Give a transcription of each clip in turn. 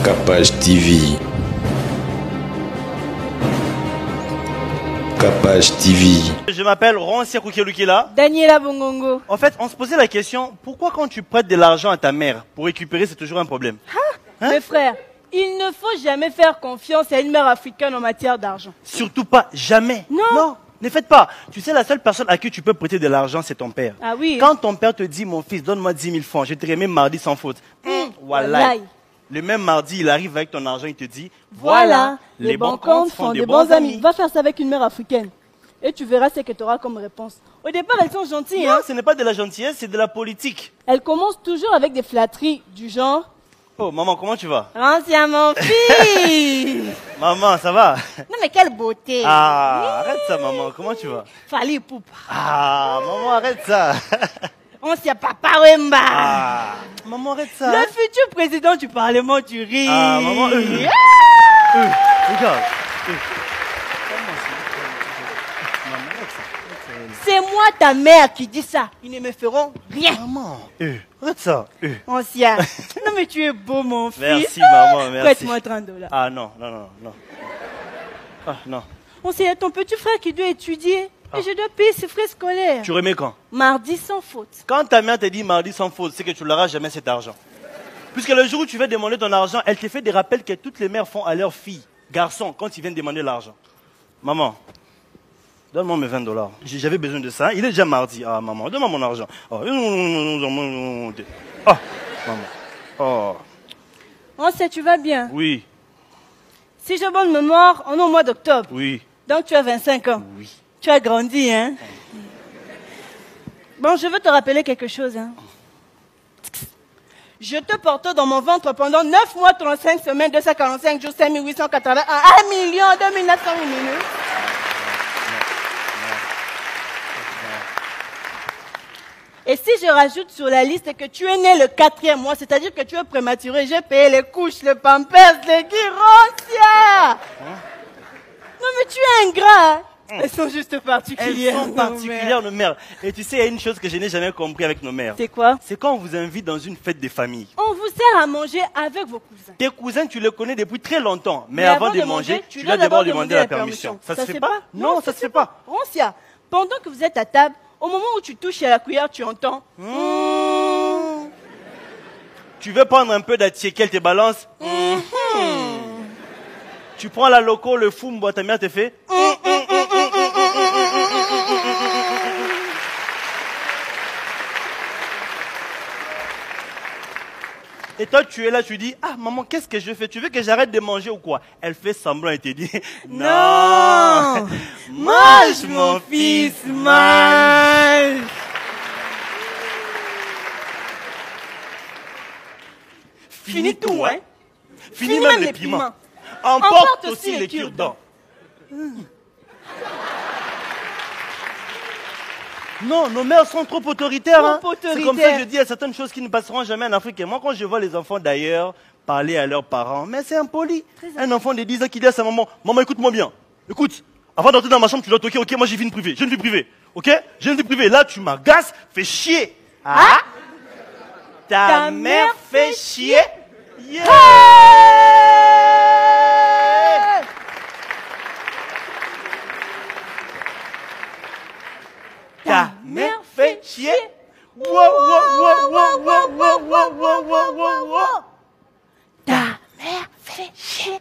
Capage TV. Capage TV. Je m'appelle Ronsia Koukelukila. Daniela Bongongo. En fait, on se posait la question, pourquoi quand tu prêtes de l'argent à ta mère pour récupérer, c'est toujours un problème? Hein? Mes frères, il ne faut jamais faire confiance à une mère africaine en matière d'argent. Surtout pas, jamais. Non. Ne faites pas. Tu sais, la seule personne à qui tu peux prêter de l'argent, c'est ton père. Ah oui. Quand ton père te dit, mon fils, donne-moi 10 000 francs, je te remets mardi sans faute. Voilà. Le même mardi, il arrive avec ton argent, il te dit, voilà, les bons comptes font de bons amis. Va faire ça avec une mère africaine. Et tu verras ce que tu auras comme réponse. Au départ, elles sont gentilles. Non, ce n'est pas de la gentillesse, c'est de la politique. Elles commencent toujours avec des flatteries du genre... Oh, maman, comment tu vas? Rancia, mon fils. Maman, ça va? Non, mais quelle beauté. Ah, arrête ça, maman, comment tu vas? Fali poupa. Ah, maman, arrête ça. Rancia, papa Wemba. Ah, maman, arrête ça. Le futur président du Parlement du riz. Ah, maman, regarde. C'est moi ta mère qui dit ça. Ils ne me feront rien. Maman, arrête ça. Ancien. Non mais tu es beau mon fils. Merci maman, merci. Prête-moi 30 $. Ah non. Ah non. Ancien, ton petit frère qui doit étudier. Et je dois payer ses frais scolaires. Tu remets quand? Mardi sans faute. Quand ta mère te dit mardi sans faute, c'est que tu n'auras jamais cet argent. Puisque le jour où tu vas demander ton argent, elle te fait des rappels que toutes les mères font à leurs filles, garçons, quand ils viennent demander l'argent. Maman, donne-moi mes 20 $. J'avais besoin de ça. Il est déjà mardi. Ah, maman, donne-moi mon argent. Oh, maman. Oh. Ancien, tu vas bien? Oui. Si j'ai bonne mémoire, on est au mois d'octobre. Oui. Donc tu as 25 ans. Oui. Tu as grandi, hein? Bon, je veux te rappeler quelque chose, hein? Je te porte dans mon ventre pendant 9 mois, 35 semaines, 245 jours, 5881, 1 million, 2900 minutes. Et si je rajoute sur la liste que tu es né le 4e mois, c'est-à-dire que tu es prématuré, j'ai payé les couches, les pampers, les guirontias. Non mais tu es ingrat, hein? Elles sont juste particulières. Elles sont particulières, nos mères. Et tu sais, il y a une chose que je n'ai jamais compris avec nos mères. C'est quoi? C'est quand on vous invite dans une fête des familles. On vous sert à manger avec vos cousins. Tes cousins, tu les connais depuis très longtemps. Mais avant de manger, tu dois d'abord demander la permission. Ça se fait pas? Non, ça se fait pas. Roncia, pendant que vous êtes à table, au moment où tu touches à la cuillère, tu entends. Tu veux prendre un peu d'attiéké, elle te balance. Tu prends la loco, le fumbo, ta mère te fait. Et toi, tu es là, tu dis, ah maman, qu'est-ce que je fais? Tu veux que j'arrête de manger ou quoi? Elle fait semblant et te dit, non, mange mon fils, mange. Fini tout, hein? Fini même les piments. Emporte aussi les cure-dents. Non, nos mères sont trop autoritaires. Hein? C'est comme ça que je dis à certaines choses qui ne passeront jamais en Afrique. Et moi, quand je vois les enfants d'ailleurs parler à leurs parents, mais c'est impoli. Un enfant de 10 ans qui dit à sa maman, maman, écoute-moi bien. Écoute, avant d'entrer dans ma chambre, tu dois toquer. Ok, moi j'ai une vie privée. J'ai une vie privée. Ok? J'ai une vie privée. Là, tu m'agaces, fais chier. Ah? Ta mère fait chier? Yeah! Ta mère fait chier. Ta mère fait chier.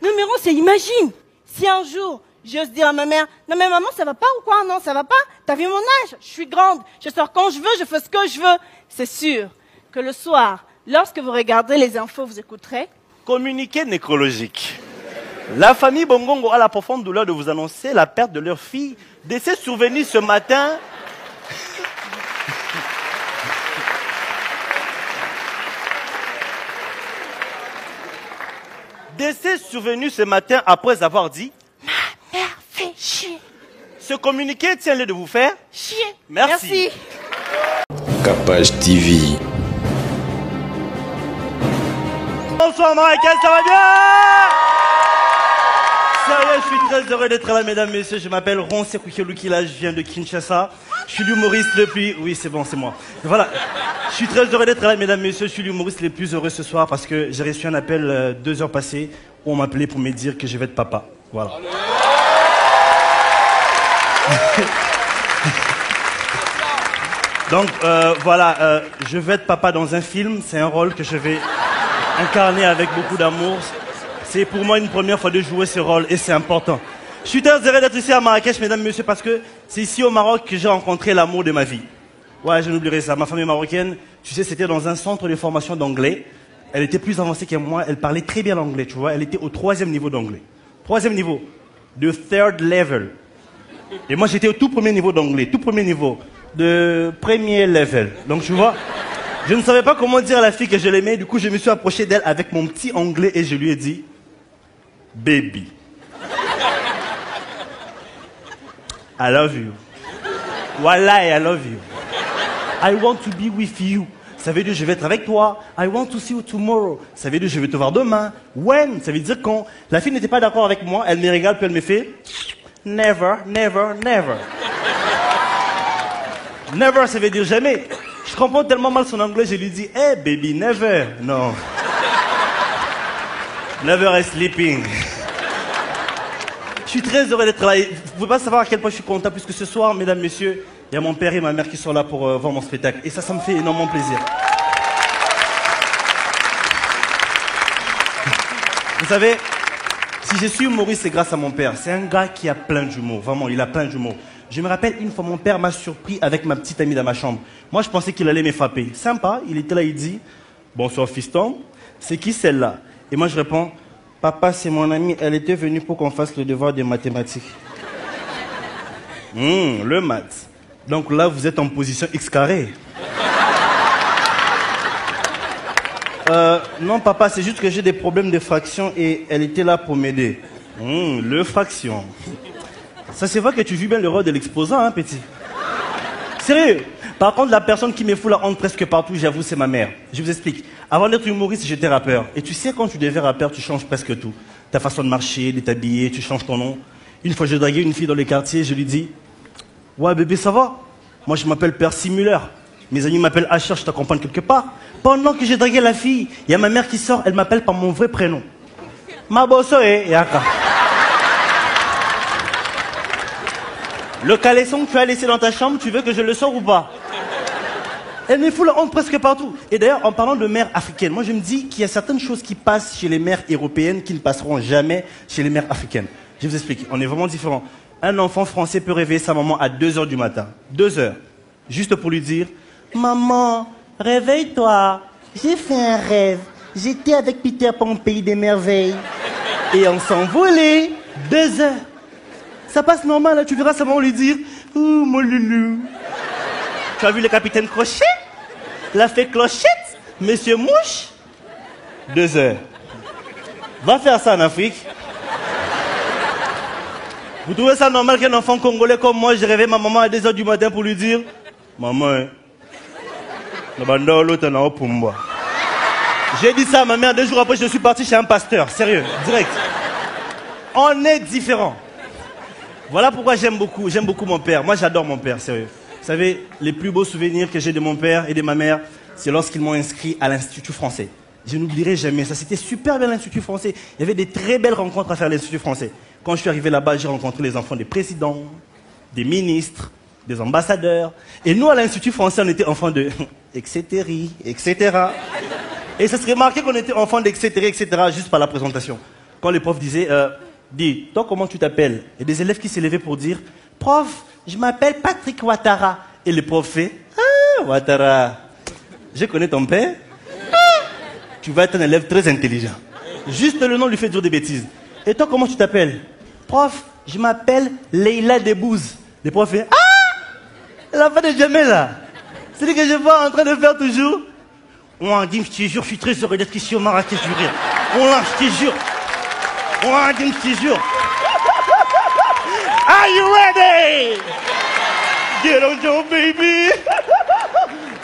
Non mais on c'est imagine. Si un jour, j'ose dire à ma mère, non mais maman ça va pas ou quoi? Non ça va pas? T'as vu mon âge? Je suis grande. Je sors quand je veux, je fais ce que je veux. C'est sûr que le soir, lorsque vous regardez les infos, vous écouterez. Communiqué nécrologique. La famille Bongongo a la profonde douleur de vous annoncer la perte de leur fille. Décès survenu ce matin. Décès survenu ce matin après avoir dit Ma mère fait chier. Ce communiqué tient-le de vous faire chier. Merci. Capage TV. Bonsoir Marrakech, ça va bien? sérieux, je suis très heureux d'être là, mesdames, messieurs. Je m'appelle Ron Sekoukelukila, je viens de Kinshasa. Je suis l'humoriste le plus... Oui, c'est bon, c'est moi. Voilà. Je suis très heureux d'être là, mesdames, messieurs. Je suis l'humoriste le plus heureux ce soir parce que j'ai reçu un appel 2 heures passées où on m'appelait pour me dire que je vais être papa. Voilà. Donc, voilà, je vais être papa dans un film. C'est un rôle que je vais incarner avec beaucoup d'amour. C'est pour moi une première fois de jouer ce rôle et c'est important. Je suis très heureux d'être ici à Marrakech, mesdames et messieurs, parce que c'est ici au Maroc que j'ai rencontré l'amour de ma vie. Ouais, je n'oublierai ça. Ma famille marocaine, tu sais, c'était dans un centre de formation d'anglais. Elle était plus avancée que moi, elle parlait très bien l'anglais, tu vois. Elle était au 3e niveau d'anglais. 3e niveau. De third level. Et moi, j'étais au tout premier niveau d'anglais. Tout premier niveau. De premier level. Donc, tu vois, je ne savais pas comment dire à la fille que je l'aimais. Du coup, je me suis approché d'elle avec mon petit anglais et je lui ai dit... Baby. I love you. Wallah, I love you. I want to be with you. Ça veut dire je vais être avec toi. I want to see you tomorrow. Ça veut dire je vais te voir demain. When? Ça veut dire quand. La fille n'était pas d'accord avec moi. Elle me regarde puis elle me fait never, never, never. Never, ça veut dire jamais. Je comprends tellement mal son anglais, je lui dis hey baby, never. Non. Never is sleeping. Je suis très heureux d'être là. Vous ne pouvez pas savoir à quel point je suis content, puisque ce soir, mesdames, messieurs, il y a mon père et ma mère qui sont là pour voir mon spectacle. Et ça me fait énormément plaisir. Vous savez, si je suis humoriste, c'est grâce à mon père. C'est un gars qui a plein d'humour. Vraiment, il a plein d'humour. Je me rappelle une fois, mon père m'a surpris avec ma petite amie dans ma chambre. Moi, je pensais qu'il allait me frapper. Sympa, il était là, il dit « Bonsoir, fiston. C'est qui celle-là ?» Et moi, je réponds, papa, c'est mon amie, elle était venue pour qu'on fasse le devoir de mathématiques. Le maths. Donc là, vous êtes en position X carré. Non, papa, c'est juste que j'ai des problèmes de fraction et elle était là pour m'aider. Le fraction. Ça, c'est vrai que tu vis bien le rôle de l'exposant, hein, petit. Sérieux. Par contre, la personne qui me fout la honte presque partout, j'avoue, c'est ma mère. Je vous explique. Avant d'être humoriste, j'étais rappeur. Et tu sais, quand tu deviens rappeur, tu changes presque tout. Ta façon de marcher, de t'habiller, tu changes ton nom. Une fois, je draguais une fille dans le quartier, je lui dis « Ouais, bébé, ça va? Moi, je m'appelle Percy Muller. Mes amis m'appellent Asher, je t'accompagne quelque part. » Pendant que j'ai dragué la fille, il y a ma mère qui sort, elle m'appelle par mon vrai prénom. Ma bosso est Yaka. Le caleçon que tu as laissé dans ta chambre, tu veux que je le sorte ou pas? Elle me fout la honte presque partout. Et d'ailleurs, en parlant de mères africaines, moi je me dis qu'il y a certaines choses qui passent chez les mères européennes qui ne passeront jamais chez les mères africaines. Je vous explique, on est vraiment différents. Un enfant français peut réveiller sa maman à 2 heures du matin. 2 heures. Juste pour lui dire « Maman, réveille-toi. J'ai fait un rêve. J'étais avec Peter Pan au pays des merveilles. Et on s'envolait. 2 heures. » Ça passe normal, là. Tu verras sa maman lui dire « Oh, mon loulou. Tu as vu le capitaine Crochet? La fée Clochette? Monsieur Mouche? 2 heures. Va faire ça en Afrique. Vous trouvez ça normal qu'un enfant congolais comme moi, je réveille ma maman à 2 heures du matin pour lui dire « Maman, j'ai dit ça à ma mère, 2 jours après, je suis parti chez un pasteur. Sérieux, direct. On est différents. Voilà pourquoi j'aime beaucoup mon père. Moi, j'adore mon père, sérieux. Vous savez, les plus beaux souvenirs que j'ai de mon père et de ma mère, c'est lorsqu'ils m'ont inscrit à l'Institut français. Je n'oublierai jamais ça. C'était super bien l'Institut français. Il y avait des très belles rencontres à faire à l'Institut français. Quand je suis arrivé là-bas, j'ai rencontré les enfants des présidents, des ministres, des ambassadeurs. Et nous, à l'Institut français, on était enfants de etc., etc. Et ça serait marqué qu'on était enfants d'etc., etc., juste par la présentation. Quand les profs disaient, dis, toi, comment tu t'appelles? Et des élèves qui s'élevaient pour dire, prof, je m'appelle Patrick Ouattara. Et le prof fait, ah, Ouattara, je connais ton père. Tu vas être un élève très intelligent. Juste le nom lui fait dire des bêtises. Et toi, comment tu t'appelles? Prof, je m'appelle Leila Debouze. Le prof fait, ah, l'enfant de Jamela. C'est ce que je vois en train de faire toujours. On dit, je te jure, je suis très heureux d'être ici au Marrakech, je jure. Je te jure. On dit, je te jure. Are you ready? Get on your baby.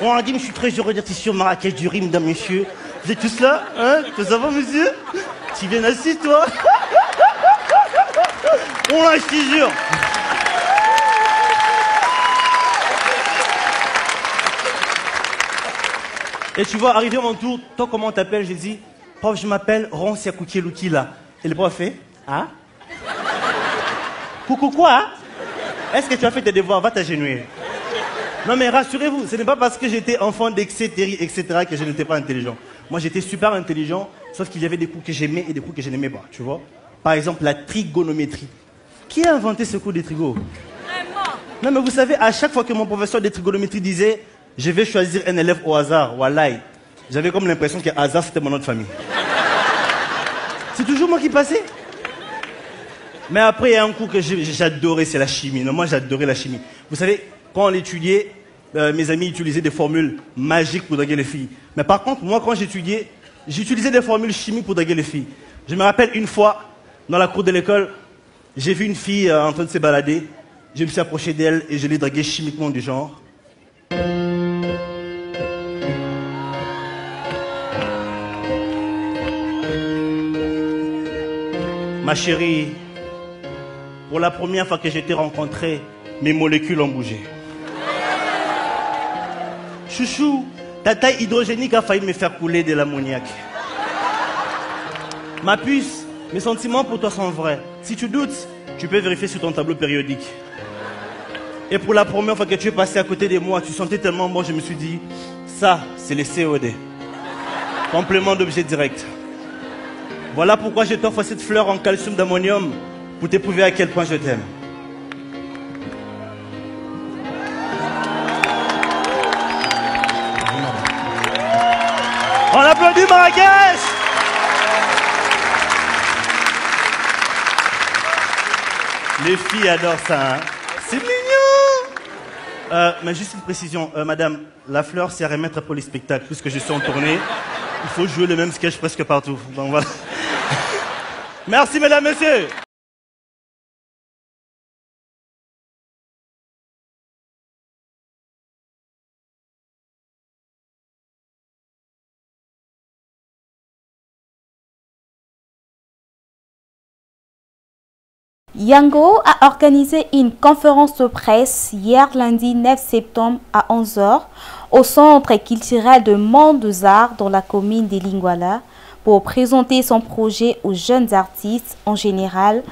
On dit, je suis très heureux d'être ici au Marrakech du Rime, mesdames, messieurs. Vous êtes tous là? Hein? Ça va, monsieur? Tu viens assis, toi? Oh là, je te jure. Et tu vois, arrivé à mon tour, toi comment t'appelles? J'ai dit, prof, je m'appelle Ronsia Kukiluki là. Et le prof fait, hein? Coucou quoi, hein? Est-ce que tu as fait tes devoirs? Va t'agenouiller. Non mais rassurez-vous, ce n'est pas parce que j'étais enfant d'excès, etc. que je n'étais pas intelligent. Moi j'étais super intelligent, sauf qu'il y avait des cours que j'aimais et des cours que je n'aimais pas, tu vois. Par exemple, la trigonométrie. Qui a inventé ce cours de trigo? Vraiment? Non mais vous savez, à chaque fois que mon professeur de trigonométrie disait « Je vais choisir un élève au hasard », wallahi, j'avais comme l'impression que hasard c'était mon nom de famille. C'est toujours moi qui passais. Mais après, il y a un cours que j'adorais, c'est la chimie. Non, moi j'adorais la chimie. Vous savez, quand on l'étudiait, mes amis utilisaient des formules magiques pour draguer les filles. Mais par contre, moi quand j'étudiais, j'utilisais des formules chimiques pour draguer les filles. Je me rappelle une fois, dans la cour de l'école, j'ai vu une fille en train de se balader. Je me suis approché d'elle et je l'ai draguée chimiquement du genre. Ma chérie, pour la première fois que je t'ai rencontré, mes molécules ont bougé. Chouchou, ta taille hydrogénique a failli me faire couler de l'ammoniac. Ma puce, mes sentiments pour toi sont vrais. Si tu doutes, tu peux vérifier sur ton tableau périodique. Et pour la première fois que tu es passé à côté de moi, tu sentais tellement bon, je me suis dit, ça, c'est le COD. Complément d'objet direct. Voilà pourquoi je t'offre cette fleur en calcium d'ammonium pour te prouver à quel point je t'aime. On applaudit Marrakech! Les filles adorent ça, hein? C'est mignon! Mais juste une précision, madame, la fleur c'est à remettre pour les spectacles, puisque je suis en tournée. Il faut jouer le même sketch presque partout. Donc voilà. Merci mesdames, messieurs! Yango a organisé une conférence de presse hier lundi 9 septembre à 11 h au Centre culturel de Mont-des-Arts dans la commune de Lingouala pour présenter son projet aux jeunes artistes en général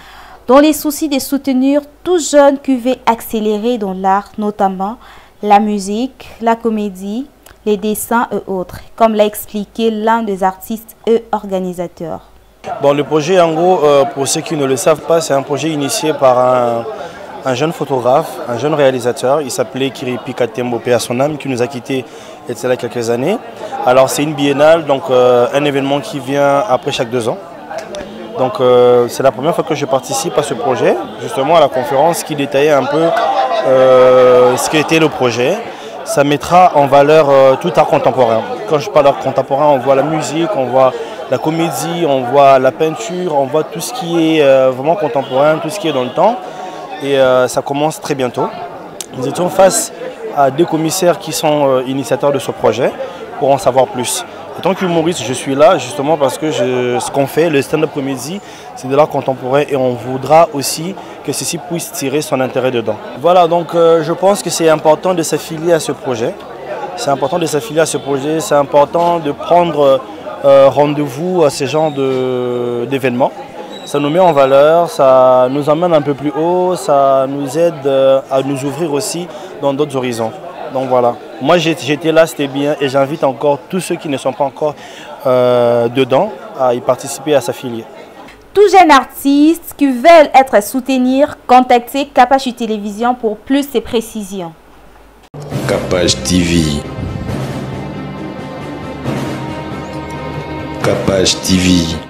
dans les soucis de soutenir tout jeune qui veut accélérer dans l'art, notamment la musique, la comédie, les dessins et autres, comme l'a expliqué l'un des artistes et organisateurs. Bon, le projet, en gros, pour ceux qui ne le savent pas, c'est un projet initié par un jeune photographe, un jeune réalisateur. Il s'appelait Kiripi Katembo, paix à son âme, qui nous a quittés il y a quelques années. Alors, c'est une biennale, donc un événement qui vient après chaque 2 ans. Donc, c'est la première fois que je participe à ce projet, justement à la conférence qui détaillait un peu ce qu'était le projet. Ça mettra en valeur tout art contemporain. Quand je parle d'art contemporain, on voit la musique, on voit la comédie, on voit la peinture, on voit tout ce qui est vraiment contemporain, tout ce qui est dans le temps. Et ça commence très bientôt. Nous étions face à 2 commissaires qui sont initiateurs de ce projet pour en savoir plus. En tant qu'humoriste, je suis là justement parce que ce qu'on fait, le stand-up comédie, c'est de l'art contemporain et on voudra aussi que ceci puisse tirer son intérêt dedans. Voilà, donc je pense que c'est important de s'affilier à ce projet. C'est important de s'affilier à ce projet, c'est important de prendre rendez-vous à ce genre d'événements. Ça nous met en valeur, ça nous emmène un peu plus haut, ça nous aide à nous ouvrir aussi dans d'autres horizons. Donc voilà, moi j'étais là, c'était bien et j'invite encore tous ceux qui ne sont pas encore dedans à y participer, à s'affilier. Tous jeunes artistes qui veulent être soutenus, contactez Kapage Télévision pour plus de précisions. Kapage TV. Kapage TV.